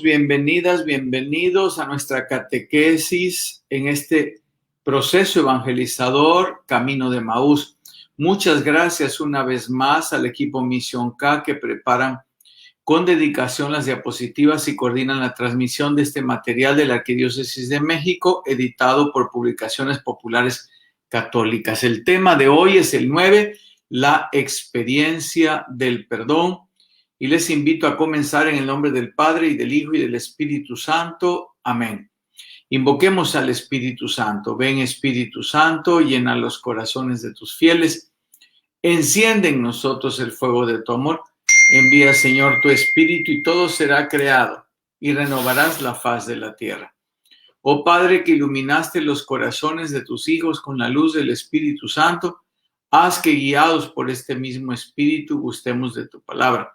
Bienvenidas, bienvenidos a nuestra catequesis en este proceso evangelizador Camino de Emaús. Muchas gracias una vez más al equipo Misión K que preparan con dedicación las diapositivas y coordinan la transmisión de este material de la Arquidiócesis de México, editado por Publicaciones Populares Católicas. El tema de hoy es el 9, la experiencia del perdón. Y les invito a comenzar en el nombre del Padre, y del Hijo, y del Espíritu Santo. Amén. Invoquemos al Espíritu Santo. Ven, Espíritu Santo, llena los corazones de tus fieles. Enciende en nosotros el fuego de tu amor. Envía, Señor, tu Espíritu, y todo será creado, y renovarás la faz de la tierra. Oh Padre, que iluminaste los corazones de tus hijos con la luz del Espíritu Santo, haz que, guiados por este mismo Espíritu, gustemos de tu palabra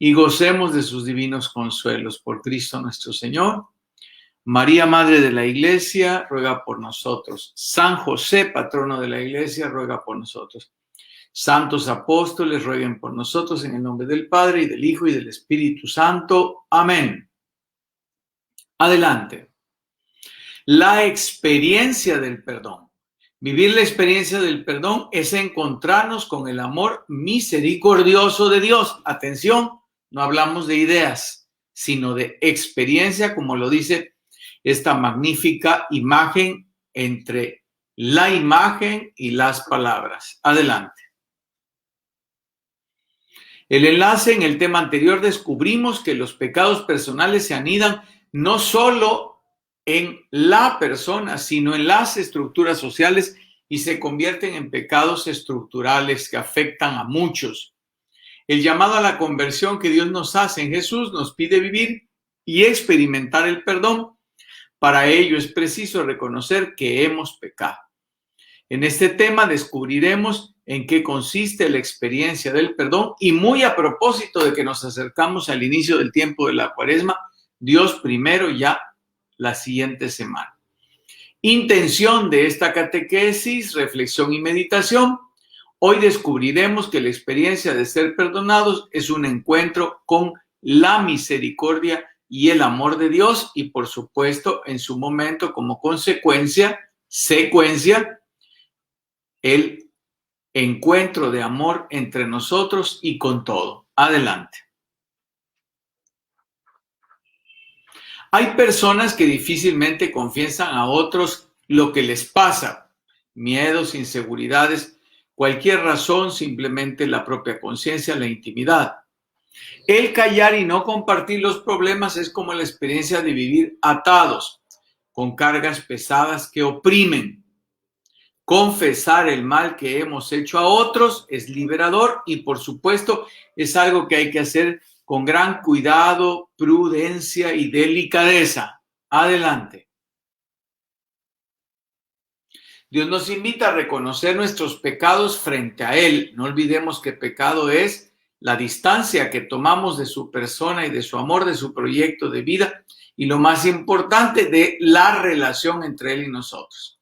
y gocemos de sus divinos consuelos. Por Cristo nuestro Señor. María, Madre de la Iglesia, ruega por nosotros. San José, patrono de la Iglesia, ruega por nosotros. Santos apóstoles, rueguen por nosotros, en el nombre del Padre, y del Hijo, y del Espíritu Santo. Amén. Adelante. La experiencia del perdón. Vivir la experiencia del perdón es encontrarnos con el amor misericordioso de Dios. Atención. No hablamos de ideas, sino de experiencia, como lo dice esta magnífica imagen entre la imagen y las palabras. Adelante. El enlace: en el tema anterior descubrimos que los pecados personales se anidan no solo en la persona, sino en las estructuras sociales y se convierten en pecados estructurales que afectan a muchos. El llamado a la conversión que Dios nos hace en Jesús nos pide vivir y experimentar el perdón. Para ello es preciso reconocer que hemos pecado. En este tema descubriremos en qué consiste la experiencia del perdón y, muy a propósito de que nos acercamos al inicio del tiempo de la Cuaresma, Dios primero ya la siguiente semana. Intención de esta catequesis, reflexión y meditación. Hoy descubriremos que la experiencia de ser perdonados es un encuentro con la misericordia y el amor de Dios y, por supuesto, en su momento, como secuencia, el encuentro de amor entre nosotros y con todo. Adelante. Hay personas que difícilmente confiesan a otros lo que les pasa, miedos, inseguridades, cualquier razón, simplemente la propia conciencia, la intimidad. El callar y no compartir los problemas es como la experiencia de vivir atados, con cargas pesadas que oprimen. Confesar el mal que hemos hecho a otros es liberador y, por supuesto, es algo que hay que hacer con gran cuidado, prudencia y delicadeza. Adelante. Dios nos invita a reconocer nuestros pecados frente a Él. No olvidemos que pecado es la distancia que tomamos de su persona y de su amor, de su proyecto de vida y, lo más importante, de la relación entre Él y nosotros.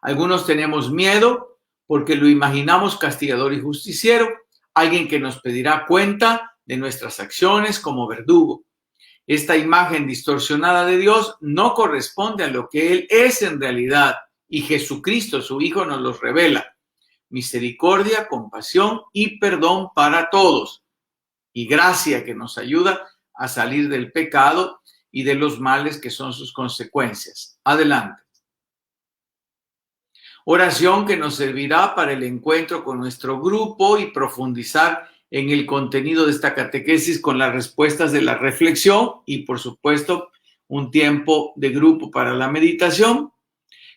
Algunos tenemos miedo porque lo imaginamos castigador y justiciero, alguien que nos pedirá cuenta de nuestras acciones como verdugo. Esta imagen distorsionada de Dios no corresponde a lo que Él es en realidad y Jesucristo, su Hijo, nos los revela. Misericordia, compasión y perdón para todos. Y gracia que nos ayuda a salir del pecado y de los males que son sus consecuencias. Adelante. Oración que nos servirá para el encuentro con nuestro grupo y profundizar en el contenido de esta catequesis con las respuestas de la reflexión y, por supuesto, un tiempo de grupo para la meditación.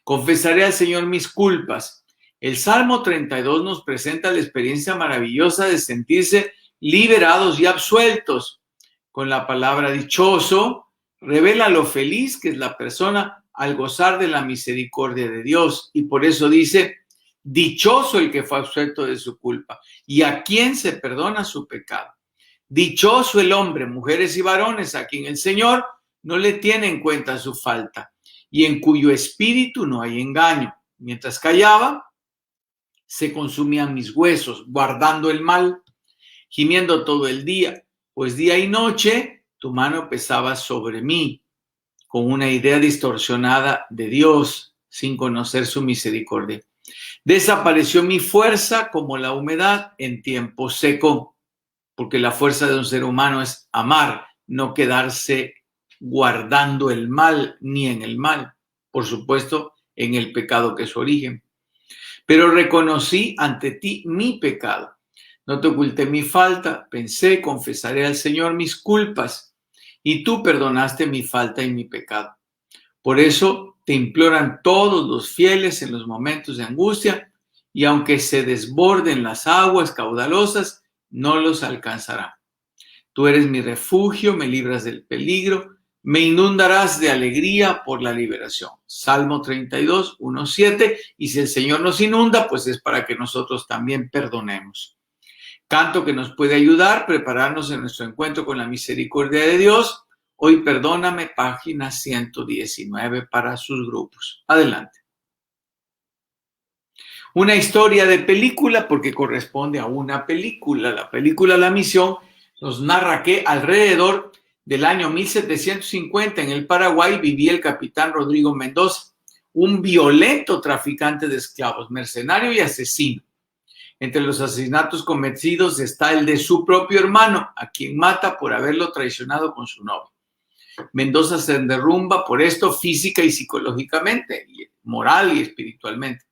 Confesaré al Señor mis culpas. El Salmo 32 nos presenta la experiencia maravillosa de sentirse liberados y absueltos. Con la palabra dichoso, revela lo feliz que es la persona al gozar de la misericordia de Dios. Y por eso dice, dichoso el que fue absuelto de su culpa y a quien se perdona su pecado. Dichoso el hombre, mujeres y varones, a quien el Señor no le tiene en cuenta su falta y en cuyo espíritu no hay engaño. Mientras callaba, se consumían mis huesos, guardando el mal, gimiendo todo el día, pues día y noche tu mano pesaba sobre mí, con una idea distorsionada de Dios, sin conocer su misericordia. Desapareció mi fuerza como la humedad en tiempo seco, porque la fuerza de un ser humano es amar, no quedarse guardando el mal ni en el mal, por supuesto, en el pecado que es su origen. Pero reconocí ante ti mi pecado. No te oculté mi falta, pensé, confesaré al Señor mis culpas, y tú perdonaste mi falta y mi pecado. Por eso te imploran todos los fieles en los momentos de angustia, y aunque se desborden las aguas caudalosas, no los alcanzará. Tú eres mi refugio, me libras del peligro, me inundarás de alegría por la liberación. Salmo 32, 1, 7. Y si el Señor nos inunda, pues es para que nosotros también perdonemos. Canto que nos puede ayudar a prepararnos en nuestro encuentro con la misericordia de Dios. Hoy perdóname, página 119 para sus grupos. Adelante. Una historia de película porque corresponde a una película. La película La Misión nos narra que alrededor del año 1750 en el Paraguay vivía el capitán Rodrigo Mendoza, un violento traficante de esclavos, mercenario y asesino. Entre los asesinatos cometidos está el de su propio hermano, a quien mata por haberlo traicionado con su novio. Mendoza se derrumba por esto física y psicológicamente, moral y espiritualmente.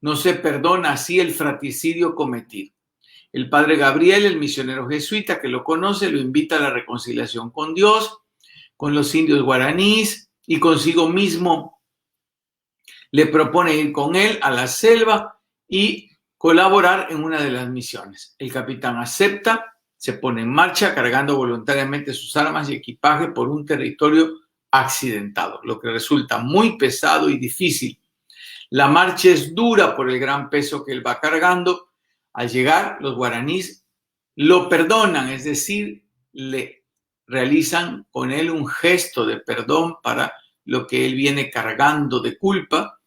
No se perdona así el fratricidio cometido. El padre Gabriel, el misionero jesuita que lo conoce, lo invita a la reconciliación con Dios, con los indios guaraníes y consigo mismo. Le propone ir con él a la selva y colaborar en una de las misiones. El capitán acepta, se pone en marcha cargando voluntariamente sus armas y equipaje por un territorio accidentado, lo que resulta muy pesado y difícil. La marcha es dura por el gran peso que él va cargando. Al llegar, los guaraníes lo perdonan, es decir, le realizan con él un gesto de perdón para lo que él viene cargando de culpa.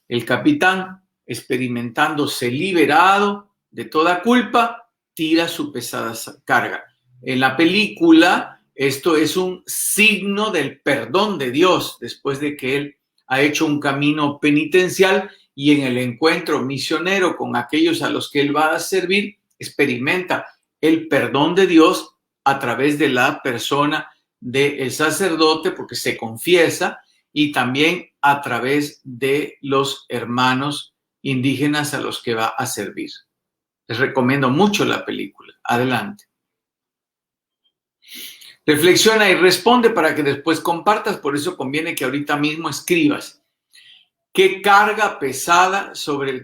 El capitán, experimentándose liberado de toda culpa, tira su pesada carga. En la película, esto es un signo del perdón de Dios después de que él ha hecho un camino penitencial y en el encuentro misionero con aquellos a los que él va a servir, experimenta el perdón de Dios a través de la persona del sacerdote, porque se confiesa, y también a través de los hermanos indígenas a los que va a servir. Les recomiendo mucho la película. Adelante. Reflexiona y responde para que después compartas. Por eso conviene que ahorita mismo escribas. ¿Qué carga pesaba sobre el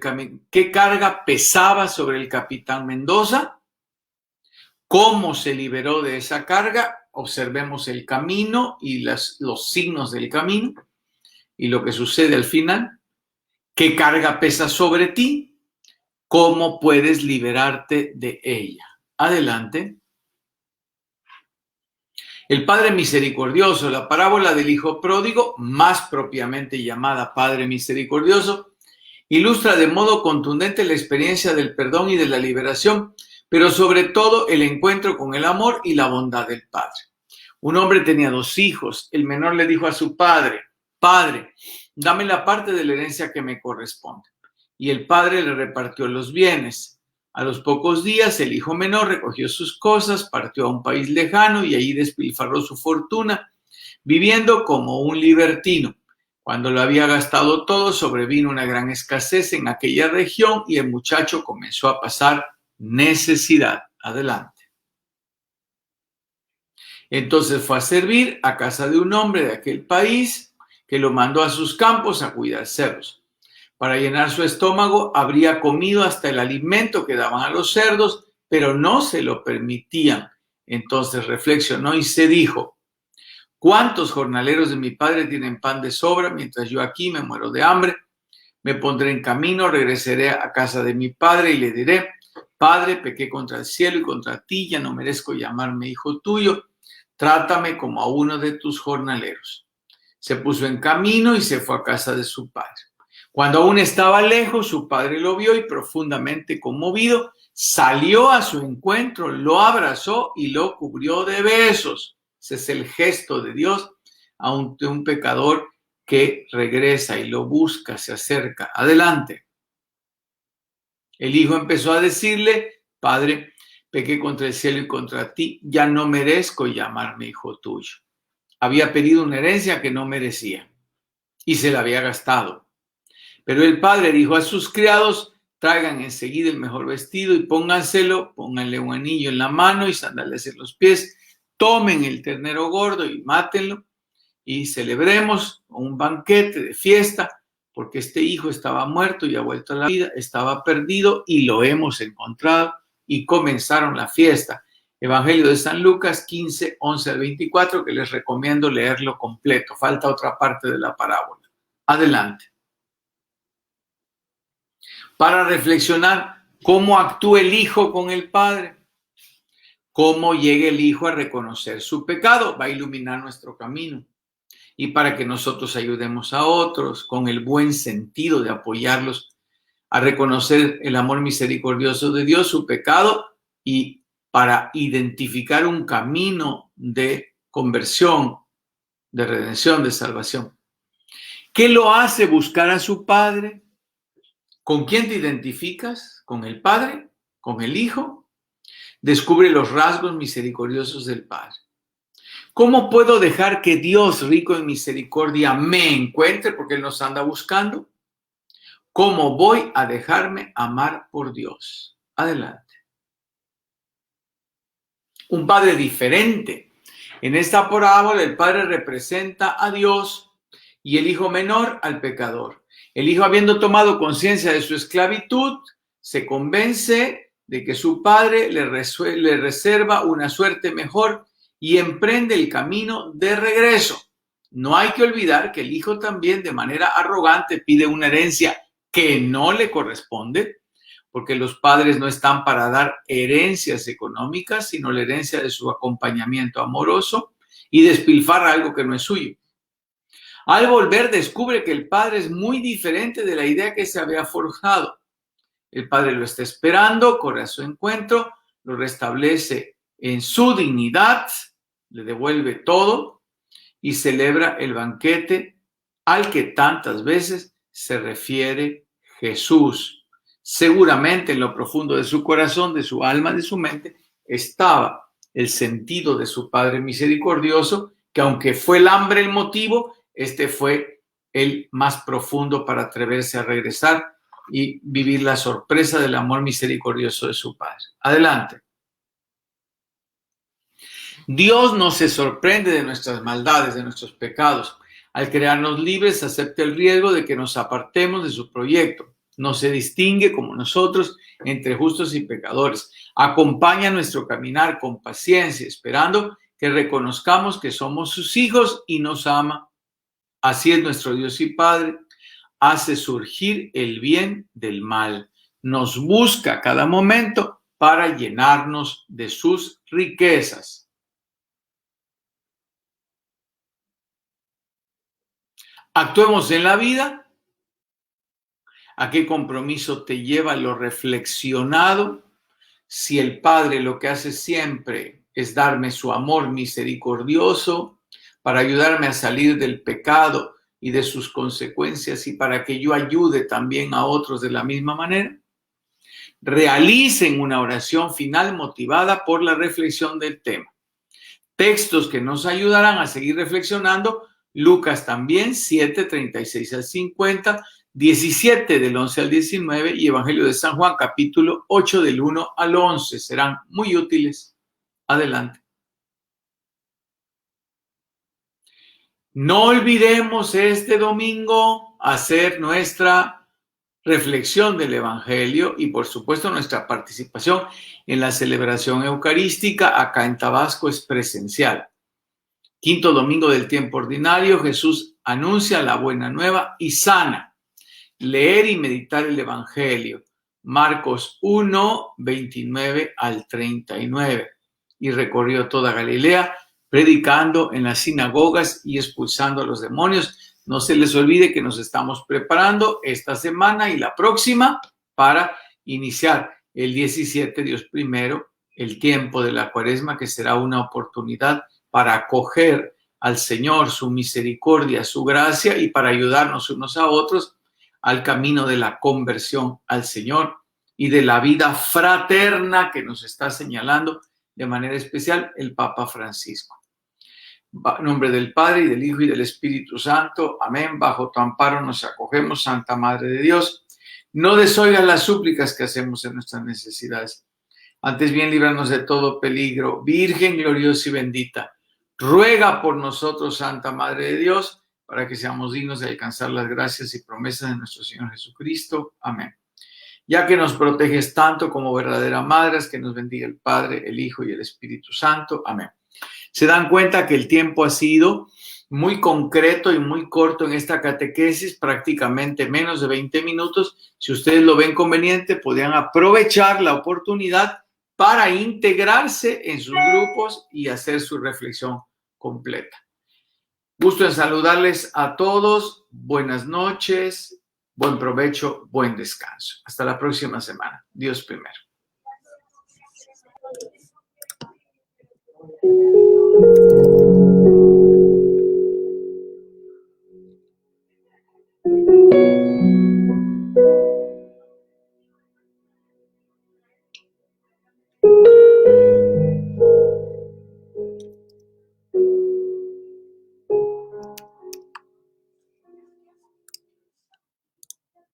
capitán Mendoza? ¿Cómo se liberó de esa carga? Observemos el camino y los signos del camino y lo que sucede al final. ¿Qué carga pesa sobre ti? ¿Cómo puedes liberarte de ella? Adelante. El Padre Misericordioso, la parábola del Hijo Pródigo, más propiamente llamada Padre Misericordioso, ilustra de modo contundente la experiencia del perdón y de la liberación, pero sobre todo el encuentro con el amor y la bondad del Padre. Un hombre tenía 2 hijos. El menor le dijo a su padre: Padre, dame la parte de la herencia que me corresponde. Y el padre le repartió los bienes. A los pocos días, el hijo menor recogió sus cosas, partió a un país lejano y allí despilfarró su fortuna, viviendo como un libertino. Cuando lo había gastado todo, sobrevino una gran escasez en aquella región y el muchacho comenzó a pasar necesidad. Adelante. Entonces fue a servir a casa de un hombre de aquel país que lo mandó a sus campos a cuidar cerdos. Para llenar su estómago habría comido hasta el alimento que daban a los cerdos, pero no se lo permitían. Entonces reflexionó y se dijo: ¿cuántos jornaleros de mi padre tienen pan de sobra mientras yo aquí me muero de hambre? Me pondré en camino, regresaré a casa de mi padre y le diré: Padre, pequé contra el cielo y contra ti, ya no merezco llamarme hijo tuyo. Trátame como a uno de tus jornaleros. Se puso en camino y se fue a casa de su padre. Cuando aún estaba lejos, su padre lo vio y profundamente conmovido, salió a su encuentro, lo abrazó y lo cubrió de besos. Ese es el gesto de Dios ante un pecador que regresa y lo busca, se acerca. Adelante. El hijo empezó a decirle: Padre, pequé contra el cielo y contra ti, ya no merezco llamarme hijo tuyo. Había pedido una herencia que no merecía y se la había gastado. Pero el padre dijo a sus criados: traigan enseguida el mejor vestido y pónganselo, pónganle un anillo en la mano y sandalias en los pies, tomen el ternero gordo y mátenlo y celebremos un banquete de fiesta, porque este hijo estaba muerto y ha vuelto a la vida, estaba perdido y lo hemos encontrado. Y comenzaron la fiesta. Evangelio de San Lucas 15, 11 al 24, que les recomiendo leerlo completo. Falta otra parte de la parábola. Adelante. Para reflexionar cómo actúa el hijo con el padre, cómo llega el hijo a reconocer su pecado, va a iluminar nuestro camino. Y para que nosotros ayudemos a otros con el buen sentido de apoyarlos a reconocer el amor misericordioso de Dios, su pecado, y para identificar un camino de conversión, de redención, de salvación. ¿Qué lo hace buscar a su padre? ¿Con quién te identificas? ¿Con el Padre? ¿Con el Hijo? Descubre los rasgos misericordiosos del Padre. ¿Cómo puedo dejar que Dios, rico en misericordia, me encuentre porque Él nos anda buscando? ¿Cómo voy a dejarme amar por Dios? Adelante. Un padre diferente. En esta parábola el padre representa a Dios y el hijo menor al pecador. El hijo, habiendo tomado conciencia de su esclavitud, se convence de que su padre le reserva una suerte mejor y emprende el camino de regreso. No hay que olvidar que el hijo también de manera arrogante pide una herencia que no le corresponde, porque los padres no están para dar herencias económicas, sino la herencia de su acompañamiento amoroso, y despilfarra algo que no es suyo. Al volver descubre que el padre es muy diferente de la idea que se había forjado. El padre lo está esperando, corre a su encuentro, lo restablece en su dignidad, le devuelve todo y celebra el banquete al que tantas veces se refiere Jesús. Seguramente en lo profundo de su corazón, de su alma, de su mente, estaba el sentido de su Padre misericordioso, que aunque fue el hambre el motivo, este fue el más profundo para atreverse a regresar y vivir la sorpresa del amor misericordioso de su Padre. Adelante. Dios no se sorprende de nuestras maldades, de nuestros pecados. Al crearnos libres, acepta el riesgo de que nos apartemos de su proyecto. No se distingue, como nosotros, entre justos y pecadores. Acompaña nuestro caminar con paciencia, esperando que reconozcamos que somos sus hijos y nos ama. Así es nuestro Dios y Padre. Hace surgir el bien del mal. Nos busca cada momento para llenarnos de sus riquezas. Actuemos en la vida. ¿A qué compromiso te lleva lo reflexionado? Si el Padre lo que hace siempre es darme su amor misericordioso para ayudarme a salir del pecado y de sus consecuencias y para que yo ayude también a otros de la misma manera. Realicen una oración final motivada por la reflexión del tema. Textos que nos ayudarán a seguir reflexionando. Lucas también, 7, 36 al 50, 17 del 11 al 19 y Evangelio de San Juan, capítulo 8 del 1 al 11. Serán muy útiles. Adelante. No olvidemos este domingo hacer nuestra reflexión del Evangelio y, por supuesto, nuestra participación en la celebración eucarística. Acá en Tabasco es presencial. Quinto domingo del tiempo ordinario, Jesús anuncia la buena nueva y sana. Leer y meditar el Evangelio. Marcos 1, 29 al 39. Y recorrió toda Galilea, predicando en las sinagogas y expulsando a los demonios. No se les olvide que nos estamos preparando esta semana y la próxima para iniciar el 17, Dios primero, el tiempo de la Cuaresma, que será una oportunidad para acoger al Señor, su misericordia, su gracia y para ayudarnos unos a otros al camino de la conversión al Señor y de la vida fraterna que nos está señalando de manera especial el Papa Francisco. En nombre del Padre, y del Hijo, y del Espíritu Santo. Amén. Bajo tu amparo nos acogemos, Santa Madre de Dios. No desoigas las súplicas que hacemos en nuestras necesidades. Antes bien, líbranos de todo peligro. Virgen gloriosa y bendita, ruega por nosotros, Santa Madre de Dios, para que seamos dignos de alcanzar las gracias y promesas de nuestro Señor Jesucristo. Amén. Ya que nos proteges tanto como verdadera madre, que nos bendiga el Padre, el Hijo y el Espíritu Santo. Amén. Se dan cuenta que el tiempo ha sido muy concreto y muy corto en esta catequesis, prácticamente menos de 20 minutos. Si ustedes lo ven conveniente, podrían aprovechar la oportunidad para integrarse en sus grupos y hacer su reflexión completa. Gusto en saludarles a todos. Buenas noches, buen provecho, buen descanso. Hasta la próxima semana. Dios primero.